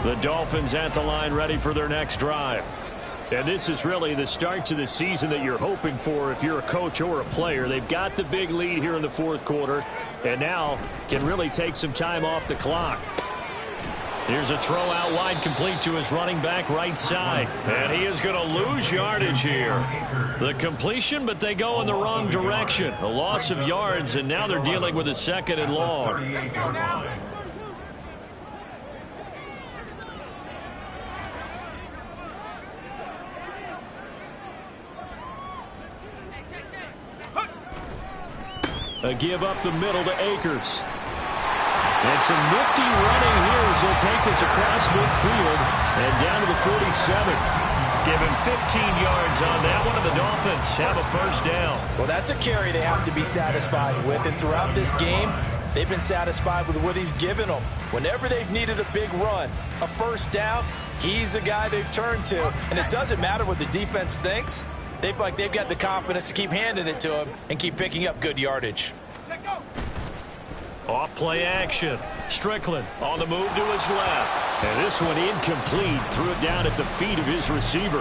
The Dolphins at the line ready for their next drive. And this is really the start to the season that you're hoping for if you're a coach or a player. They've got the big lead here in the fourth quarter and now can really take some time off the clock. Here's a throw out wide, complete to his running back right side. And he is going to lose yardage here. The completion, but they go in the wrong direction. A loss of yards, and now they're dealing with a 2nd and long. A give up the middle to Akers. And some nifty running here as he'll take this across midfield and down to the 47. Given 15 yards on that one, and the Dolphins have a first down. Well, that's a carry they have to be satisfied with. And throughout this game, they've been satisfied with what he's given them. Whenever they've needed a big run, a first down, he's the guy they've turned to. And it doesn't matter what the defense thinks. They feel like they've got the confidence to keep handing it to him and keep picking up good yardage. Off play action. Strickland on the move to his left. And this one incomplete. Threw it down at the feet of his receiver.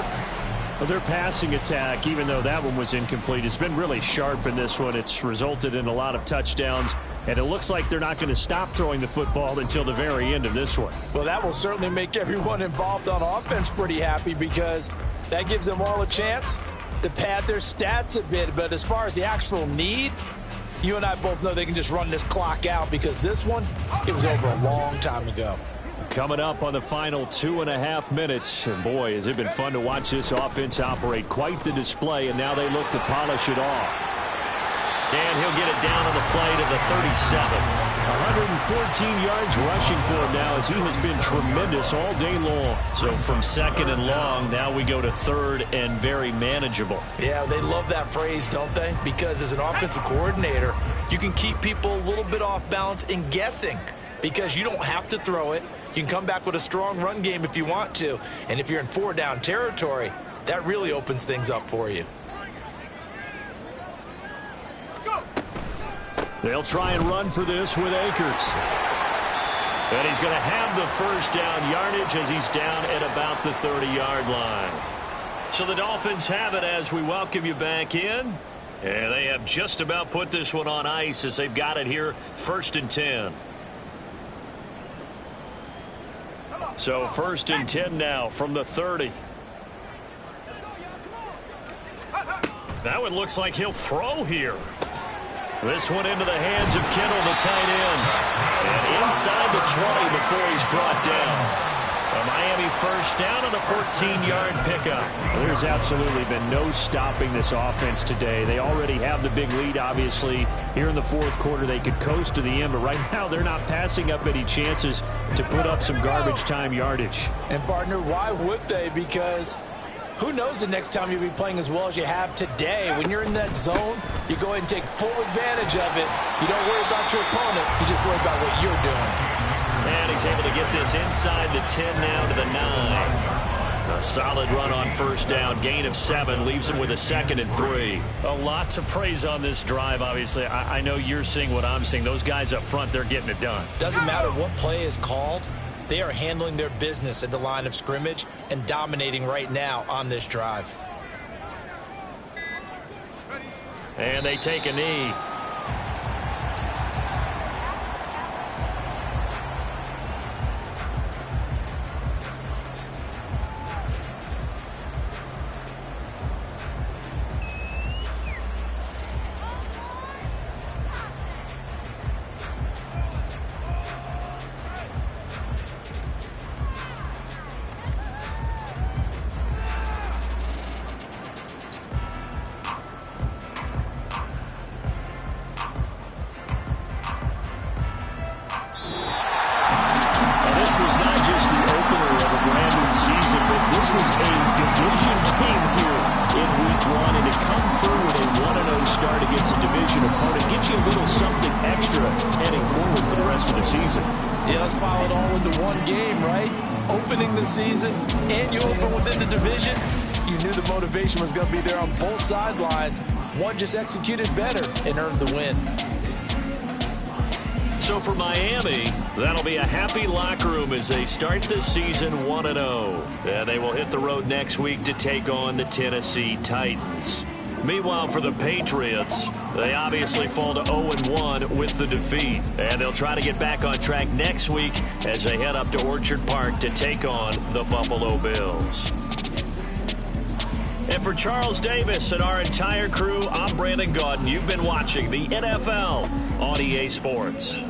Well, their passing attack, even though that one was incomplete, has been really sharp in this one. It's resulted in a lot of touchdowns. And it looks like they're not going to stop throwing the football until the very end of this one. Well, that will certainly make everyone involved on offense pretty happy because that gives them all a chance to pad their stats a bit. But as far as the actual need, you and I both know they can just run this clock out because this one, it was over a long time ago. Coming up on the final 2.5 minutes. And boy, has it been fun to watch this offense operate. Quite the display, and now they look to polish it off. And he'll get it down on the play to the 37. 114 yards rushing for him now as he has been tremendous all day long. So from second and long, now we go to third and very manageable. Yeah, they love that phrase, don't they? Because as an offensive coordinator, you can keep people a little bit off balance and guessing because you don't have to throw it. You can come back with a strong run game if you want to. And if you're in 4-down territory, that really opens things up for you. They'll try and run for this with Akers. And he's going to have the first down yardage as he's down at about the 30-yard line. So the Dolphins have it as we welcome you back in. And they have just about put this one on ice as they've got it here, 1st and 10. So 1st and 10 now from the 30. That one looks like he'll throw here. This one into the hands of Kittle, the tight end. And inside the 20 before he's brought down. A Miami first down on the 14-yard pickup. There's absolutely been no stopping this offense today. They already have the big lead, obviously. Here in the 4th quarter, they could coast to the end, but right now they're not passing up any chances to put up some garbage time yardage. And, partner, why would they? Because who knows the next time you'll be playing as well as you have today. When you're in that zone, you go ahead and take full advantage of it. You don't worry about your opponent. You just worry about what you're doing. And he's able to get this inside the 10 now to the 9. A solid run on first down. Gain of 7 leaves him with a 2nd and 3. A lot to praise on this drive, obviously. I know you're seeing what I'm seeing. Those guys up front, they're getting it done. Doesn't matter what play is called. They are handling their business at the line of scrimmage and dominating right now on this drive. And they take a knee. Was going to be there on both sidelines. One just executed better and earned the win. So for Miami, that'll be a happy locker room as they start the season 1-0. And they will hit the road next week to take on the Tennessee Titans. Meanwhile, for the Patriots, they obviously fall to 0-1 with the defeat. And they'll try to get back on track next week as they head up to Orchard Park to take on the Buffalo Bills. And for Charles Davis and our entire crew, I'm Brandon Gaudin. You've been watching the NFL on EA Sports.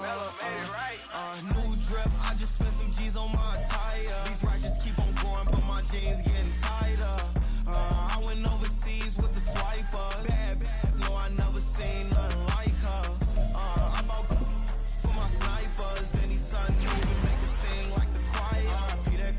Mellow made it right. New drip, I just spent some G's on my attire. These righteous keep on going, but my jeans getting tighter. I went overseas with the swiper. Bad, no, I never seen nothing like her. I bought for my snipers, and these sun moving make it sing like the choir. RIP that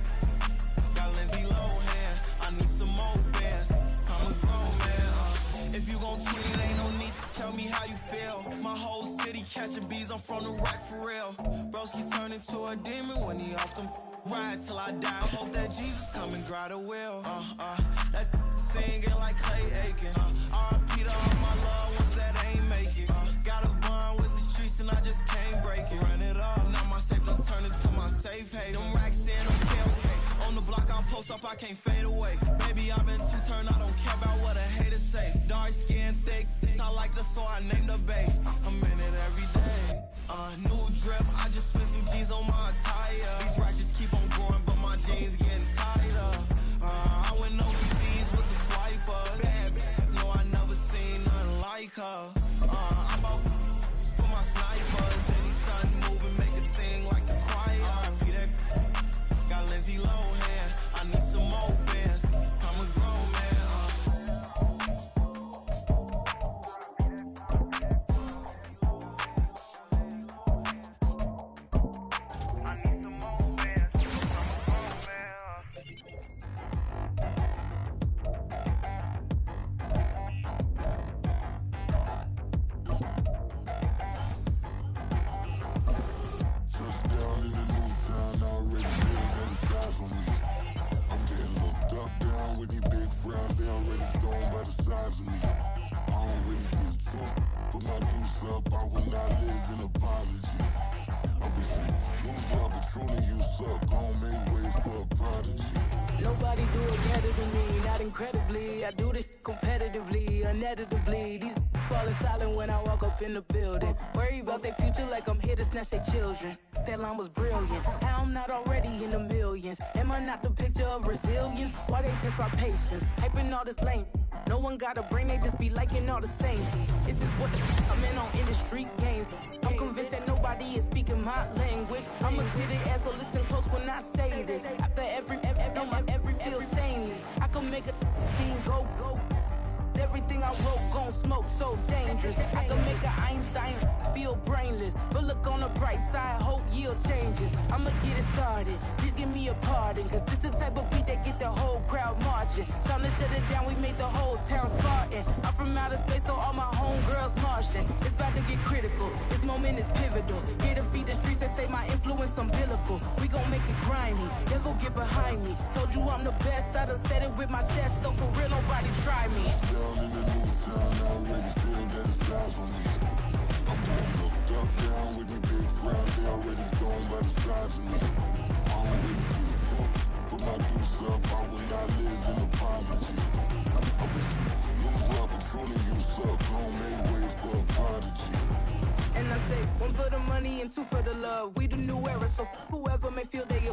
got Lindsay Lohan. I need some more bands. I'm a grown man. If you gon' tweet, ain't no need to tell me how you feel. My whole city catching bees, I'm from the rack for real. Broski turn into a demon when he off them. Ride till I die. I hope that Jesus come and dry the wheel. That singing like Clay Aiken. RIP to all my loved ones that ain't make it. Got a bond with the streets and I just can't break it. Run it up, now my safe done turn into my safe haven. Them racks in, okay. On the block I'll post up, I can't fade away. Baby, I've been too turned, I don't care about what a hater say. Dark skin, thick, I like the so I named the bae. I'm in it every day. New drip, I just spent some G's on my attire. These righteous keep on going, but my jeans getting tighter. I went overseas with the swiper. Bad, no, I never seen nothing like her. I bought for my snipers, and these sun moving make it sing like the choir. RIP that got Lindsay Lohan. I need some more bands. I'm a grown man. I need some more bands. I'm a Touchdown in a new town, already building that is eyes on me. I'm getting looked up, down with these big frowns, they already thrown by the size of me. I don't really get truth, put my deuce up, I will not live in apology. I'm just lose my Patron, you suck, gon' make way for a prodigy. Nobody do it better than me, not incredibly. I do this competitively, uneditably. These falling silent when I walk up in the building. Worry about their future like I'm here to snatch their children. That line was brilliant. How I'm not already in the millions? Am I not the picture of resilience? Why they test my patience? Hyping all this lame. No one got a brain, they just be liking all the same. This is what I'm in on industry games. I'm convinced that nobody is speaking my language. I'm a good ass, so listen close when I say this. After every feel stainless. I can make a scene go. Everything I wrote gon' smoke, so dangerous. I can make an Einstein feel brainless. But look on the bright side, hope yield changes. I'ma get it started, please give me a pardon. Cause this the type of beat that get the whole crowd marching. Time to shut it down, we made the whole town Spartan. I'm from outer space, so all my homegirls Martian. It's about to get critical, this moment is pivotal. Here to feed the streets that say my influence umbilical. We gon' make it grimy, devil get behind me. Told you I'm the best, I done said it with my chest. So for real, nobody try me. Down in a new town, already feel that it's eyes on me. I'm getting looked up, down with these big frowns, they already thrown by the size of me. I don't really get truth, put my deuce up, I will not live in apology. I wish you lose my Patron, you suck, gon' make way for a prodigy. And I say, one for the money and two for the love. We the new era, so whoever may feel they